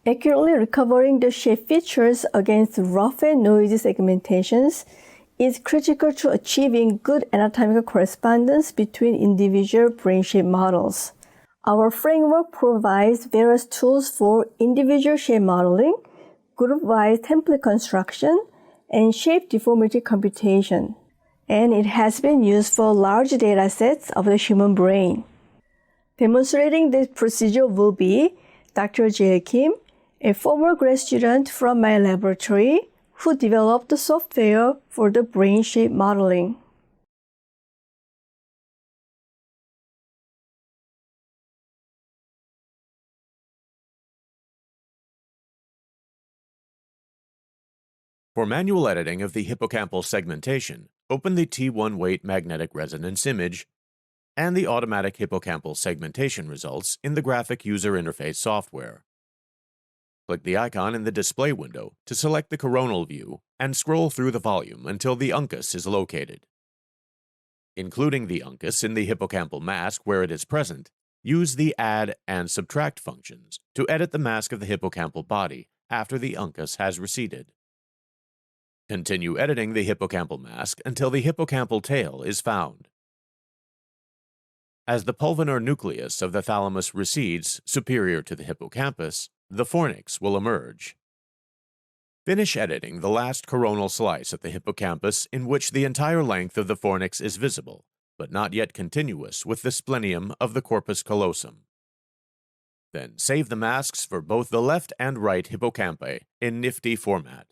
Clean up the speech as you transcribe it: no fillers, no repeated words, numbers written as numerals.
Accurately recovering the shape features against rough and noisy segmentations is critical to achieving good anatomical correspondence between individual brain shape models. Our framework provides various tools for individual shape modeling, group-wise template construction, and shape deformity computation. And it has been used for large data sets of the human brain. Demonstrating this procedure will be Dr. Jaeil Kim, a former grad student from my laboratory who developed the software for the brain shape modeling. For manual editing of the hippocampal segmentation, open the T1 weight magnetic resonance image and the automatic hippocampal segmentation results in the graphic user interface software. Click the icon in the display window to select the coronal view and scroll through the volume until the uncus is located. Including the uncus in the hippocampal mask where it is present, use the add and subtract functions to edit the mask of the hippocampal body after the uncus has receded. Continue editing the hippocampal mask until the hippocampal tail is found. As the pulvinar nucleus of the thalamus recedes superior to the hippocampus, the fornix will emerge. Finish editing the last coronal slice at the hippocampus in which the entire length of the fornix is visible, but not yet continuous with the splenium of the corpus callosum. Then save the masks for both the left and right hippocampi in nifty format.